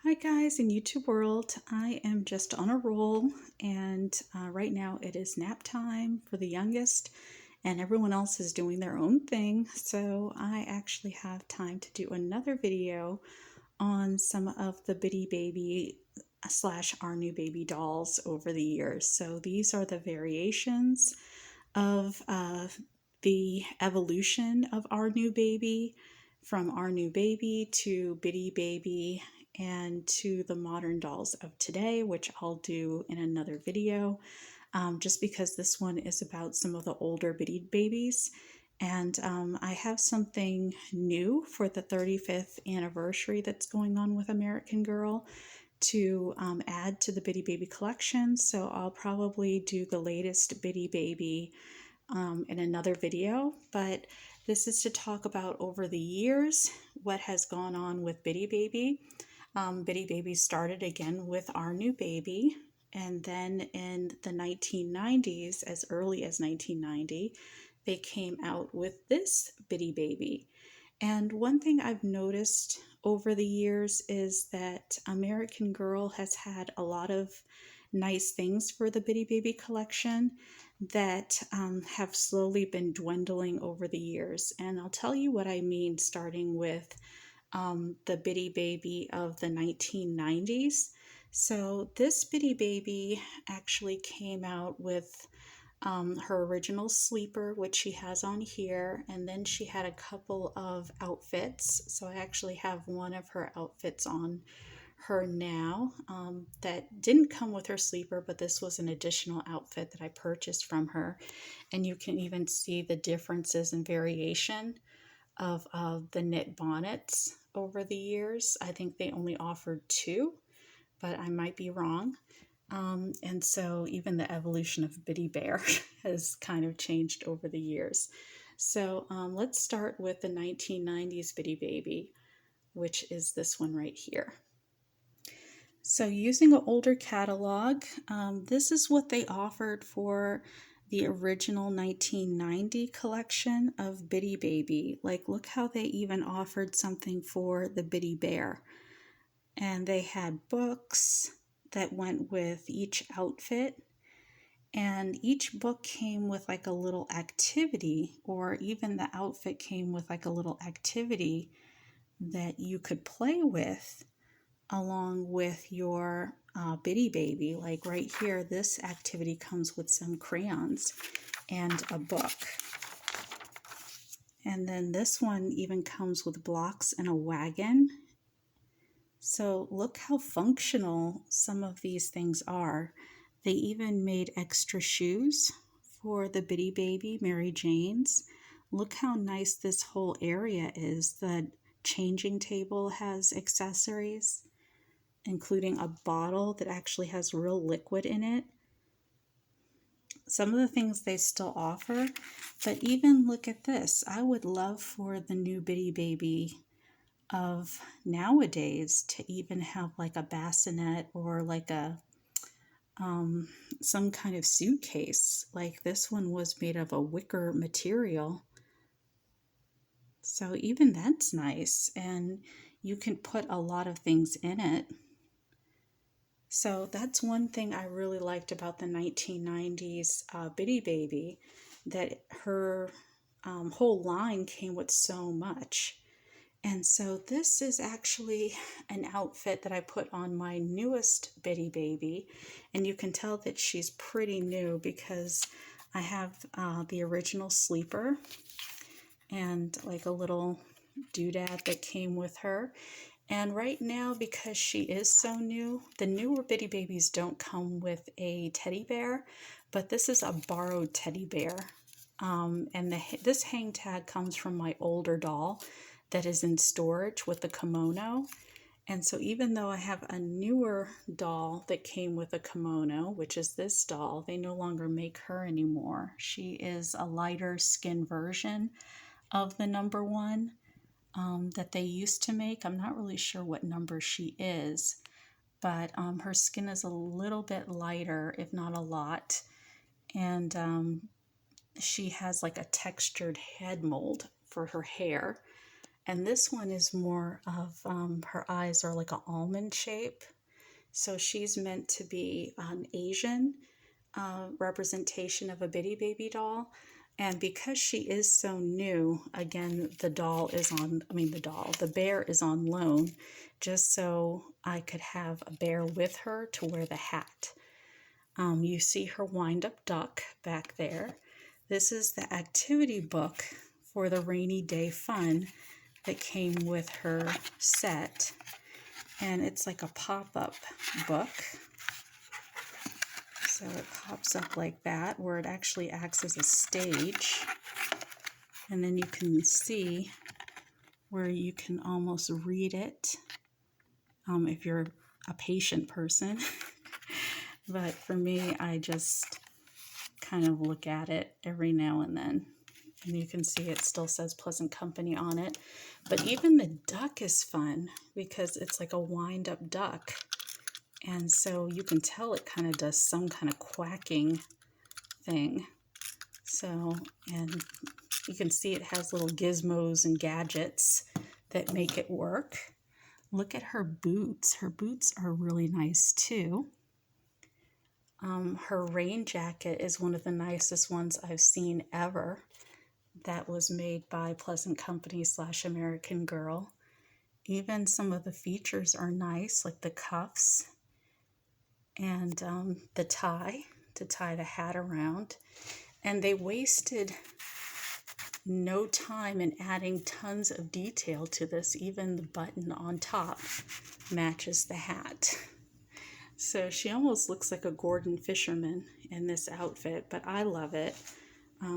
Hi guys in YouTube world, I am just on a roll and right now it is nap time for the youngest and everyone else is doing their own thing, so I actually have time to do another video on some of the Bitty Baby slash Our New Baby dolls over the years. So these are the variations of the evolution of Our New Baby, from Our New Baby to Bitty Baby and to the modern dolls of today, which I'll do in another video, just because this one is about some of the older Bitty Babies. And I have something new for the 35th anniversary that's going on with American Girl to add to the Bitty Baby collection. So I'll probably do the latest Bitty Baby in another video, but this is to talk about over the years what has gone on with Bitty Baby. Bitty Baby started again with Our New Baby, and then in the 1990s, as early as 1990, they came out with this Bitty Baby. And one thing I've noticed over the years is that American Girl has had a lot of nice things for the Bitty Baby collection that have slowly been dwindling over the years. And I'll tell you what I mean, starting with the Bitty Baby of the 1990s. So this Bitty Baby actually came out with her original sleeper, which she has on here, and then she had a couple of outfits. So I actually have one of her outfits on her now that didn't come with her sleeper, but this was an additional outfit that I purchased from her. And you can even see the differences and variation of the knit bonnets over the years. I think they only offered two, but I might be wrong. And so even the evolution of Bitty Bear has kind of changed over the years. So let's start with the 1990s Bitty Baby, which is this one right here. So using an older catalog, this is what they offered for the original 1990 collection of Bitty Baby. Like, look how they even offered something for the Bitty Bear. And they had books that went with each outfit. And each book came with like a little activity, or even the outfit came with like a little activity that you could play with along with your Bitty Baby. Like right here, this activity comes with some crayons and a book. And then this one even comes with blocks and a wagon. So look how functional some of these things are. They even made extra shoes for the Bitty Baby, Mary Jane's. Look how nice this whole area is. The changing table has accessories, including a bottle that actually has real liquid in it. Some of the things they still offer, but even look at this. I would love for the new Bitty Baby of nowadays to even have like a bassinet or like a some kind of suitcase. Like this one was made of a wicker material. So even that's nice, and you can put a lot of things in it. So that's one thing I really liked about the 1990s Bitty Baby, that her whole line came with so much. And so this is actually an outfit that I put on my newest Bitty Baby, and you can tell that she's pretty new because I have the original sleeper and like a little doodad that came with her. And right now, because she is so new, the newer Bitty Babies don't come with a teddy bear, but this is a borrowed teddy bear. And this hang tag comes from my older doll that is in storage with the kimono. And so even though I have a newer doll that came with a kimono, which is this doll, they no longer make her anymore. She is a lighter skin version of the number one that they used to make. I'm not really sure what number she is, but her skin is a little bit lighter, if not a lot. And she has like a textured head mold for her hair. And this one is more of, her eyes are like an almond shape. So she's meant to be an Asian representation of a bitty baby doll. And because she is so new, again, the bear is on loan, just so I could have a bear with her to wear the hat. You see her wind-up duck back there. This is the activity book for the rainy day fun that came with her set. And it's like a pop-up book. So it pops up like that, where it actually acts as a stage. And then you can see where you can almost read it if you're a patient person. But for me, I just kind of look at it every now and then. And you can see it still says Pleasant Company on it. But even the duck is fun because it's like a wind-up duck. And so you can tell it kind of does some kind of quacking thing. So, and you can see it has little gizmos and gadgets that make it work. Look at her boots. Her boots are really nice too. Her rain jacket is one of the nicest ones I've seen ever. That was made by Pleasant Company / American Girl. Even some of the features are nice, like the cuffs and the tie to tie the hat around. And they wasted no time in adding tons of detail to this. Even the button on top matches the hat. So she almost looks like a Gordon fisherman in this outfit, but I love it.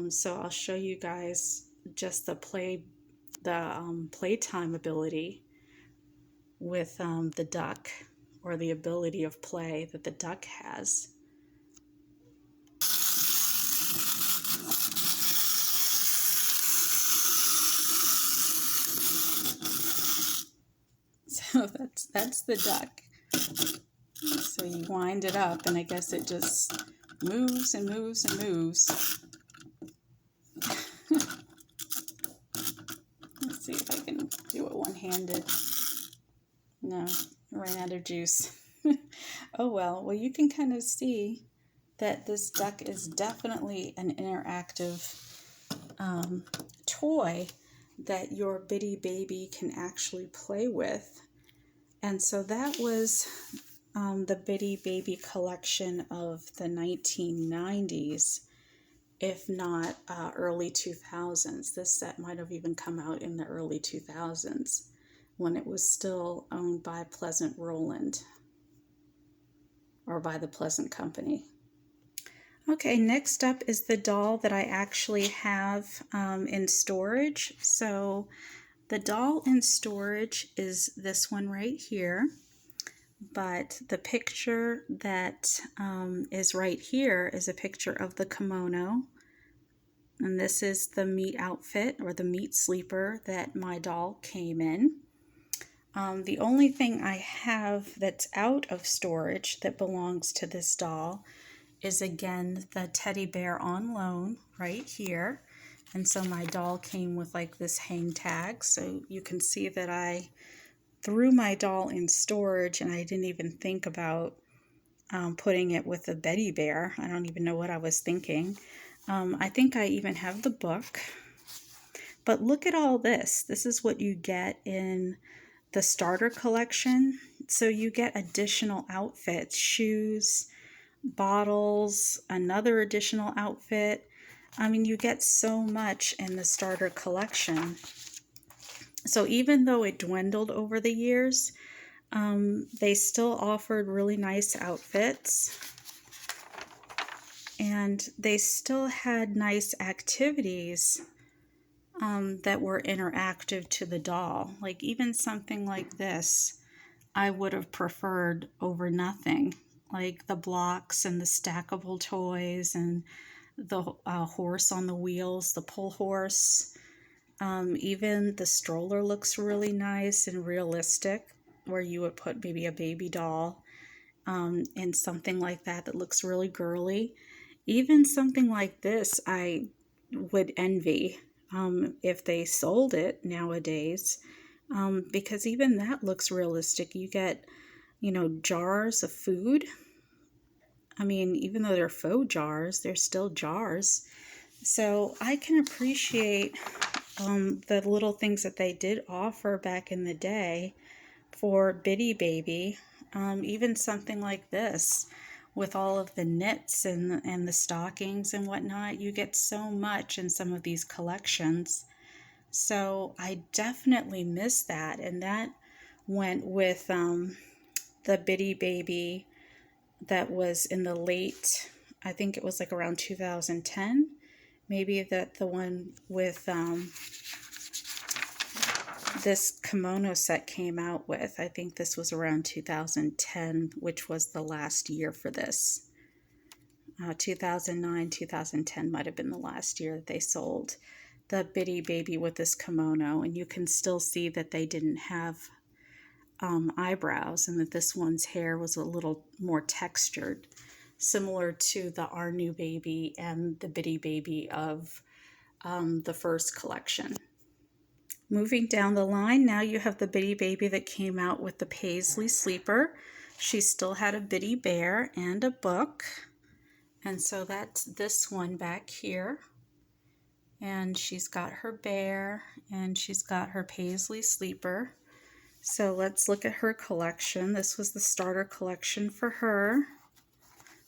So I'll show you guys just the playtime ability with the duck, or the ability of play that the duck has. So that's the duck. So you wind it up, and I guess it just moves and moves and moves. Let's see if I can do it one-handed. No, I ran out of juice. Oh well, you can kind of see that this duck is definitely an interactive toy that your bitty baby can actually play with. And so that was the Bitty Baby collection of the 1990s, if not early 2000s. This set might have even come out in the early 2000s when it was still owned by Pleasant Rowland, or by the Pleasant Company. Okay, next up is the doll that I actually have in storage. So the doll in storage is this one right here, but the picture that is right here is a picture of the kimono, and this is the meat outfit, or the meat sleeper, that my doll came in. The only thing I have that's out of storage that belongs to this doll is, again, the teddy bear on loan right here. And so my doll came with like this hang tag, so you can see that I threw my doll in storage and I didn't even think about putting it with a Betty Bear. I don't even know what I was thinking. I think I even have the book. But look at all this. This is what you get in the starter collection. So you get additional outfits, shoes, bottles, another additional outfit. I mean, you get so much in the starter collection. So even though it dwindled over the years, they still offered really nice outfits. And they still had nice activities that were interactive to the doll. Like even something like this, I would have preferred over nothing. Like the blocks and the stackable toys and the horse on the wheels, the pull horse. Even the stroller looks really nice and realistic, where you would put maybe a baby doll in something like that looks really girly. Even something like this I would envy. if they sold it nowadays, because even that looks realistic. You get, jars of food. I mean, even though they're faux jars, they're still jars. So I can appreciate the little things that they did offer back in the day for Bitty Baby. Even something like this with all of the knits and the stockings and whatnot. You get so much in some of these collections. So I definitely miss that. And that went with the Bitty Baby that was in the late, I think it was like around 2010. Maybe that the one with this kimono set came out with. I think this was around 2010, which was the last year for this. 2009, 2010 might have been the last year that they sold the Bitty Baby with this kimono. And you can still see that they didn't have eyebrows, and that this one's hair was a little more textured, similar to the Our New Baby and the Bitty Baby of the first collection. Moving down the line, now you have the Bitty Baby that came out with the Paisley sleeper. She still had a Bitty Bear and a book. And so that's this one back here. And she's got her bear and she's got her Paisley sleeper. So let's look at her collection. This was the starter collection for her.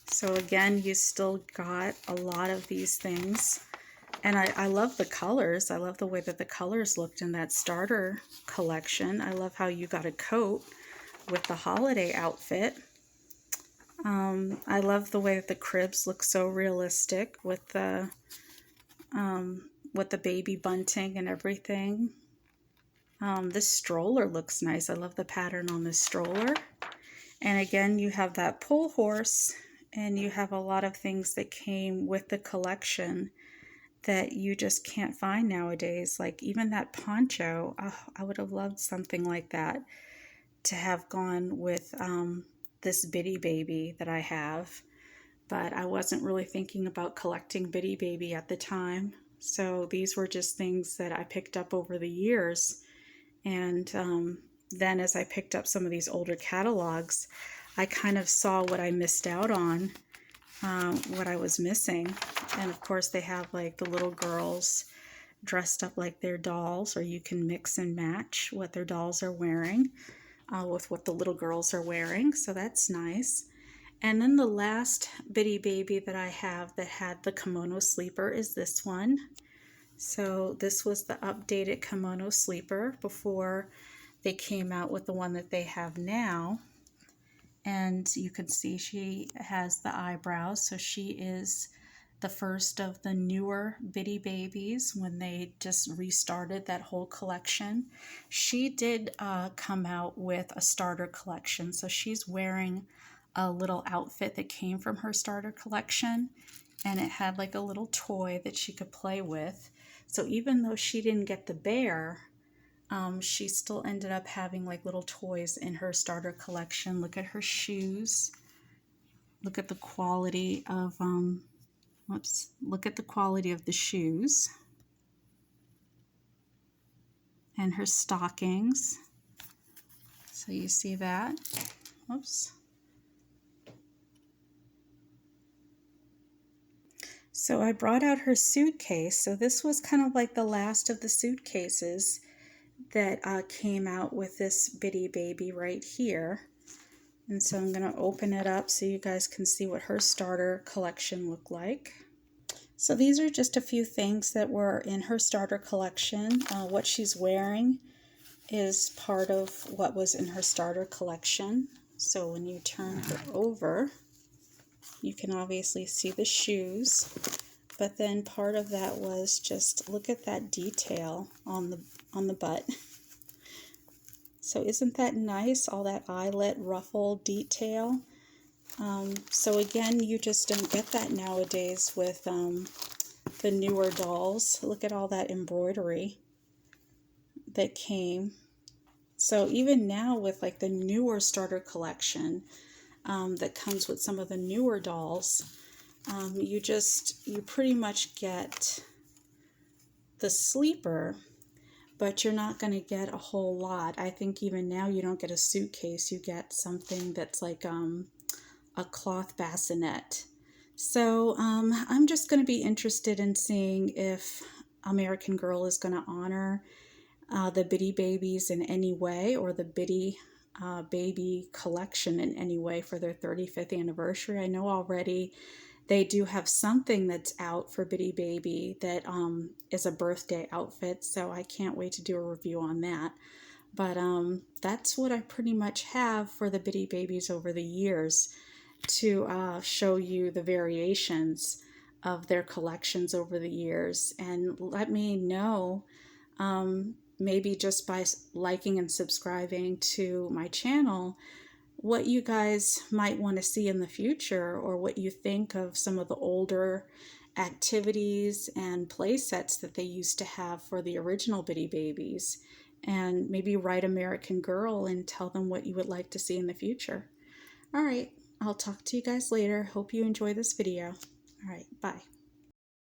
So again, you still got a lot of these things. And I love the colors. I love the way that the colors looked in that starter collection. I love how you got a coat with the holiday outfit. I love the way that the cribs look so realistic with the baby bunting and everything. This stroller looks nice. I love the pattern on this stroller. And again, you have that pull horse, and you have a lot of things that came with the collection that you just can't find nowadays. Like even that poncho, I would have loved something like that to have gone with this Bitty Baby that I have. But I wasn't really thinking about collecting Bitty Baby at the time. So these were just things that I picked up over the years. And then as I picked up some of these older catalogs, I kind of saw what I missed out on, what I was missing. And of course they have like the little girls dressed up like their dolls, or you can mix and match what their dolls are wearing with what the little girls are wearing. So that's nice. And then the last Bitty Baby that I have that had the kimono sleeper is this one. So this was the updated kimono sleeper before they came out with the one that they have now. And you can see she has the eyebrows. So she is the first of the newer Bitty Babies when they just restarted that whole collection. She did come out with a starter collection. So she's wearing a little outfit that came from her starter collection. And it had like a little toy that she could play with. So even though she didn't get the bear, she still ended up having like little toys in her starter collection. Look at her shoes. Look at the quality of, look at the quality of the shoes. And her stockings. So you see that. Whoops. So I brought out her suitcase. So this was kind of like the last of the suitcases that came out with this Bitty Baby right here. And so I'm going to open it up so you guys can see what her starter collection looked like. So these are just a few things that were in her starter collection. What she's wearing is part of what was in her starter collection. So when you turn her over, you can obviously see the shoes, but then part of that was just look at that detail on the butt. So isn't that nice? All that eyelet ruffle detail. So again, you just don't get that nowadays with the newer dolls. Look at all that embroidery that came. So even now with like the newer starter collection, that comes with some of the newer dolls, you pretty much get the sleeper, but you're not going to get a whole lot. I think even now you don't get a suitcase. You get something that's like a cloth bassinet. So I'm just going to be interested in seeing if American Girl is going to honor the Bitty Babies in any way, or the Bitty Baby collection in any way for their 35th anniversary. I know already they do have something that's out for Bitty Baby that is a birthday outfit, so I can't wait to do a review on that. But that's what I pretty much have for the Bitty Babies over the years, to show you the variations of their collections over the years. And let me know, maybe just by liking and subscribing to my channel, what you guys might want to see in the future, or what you think of some of the older activities and play sets that they used to have for the original Bitty Babies. And maybe write American Girl and tell them what you would like to see in the future. All right, I'll talk to you guys later. Hope you enjoy this video. All right, bye.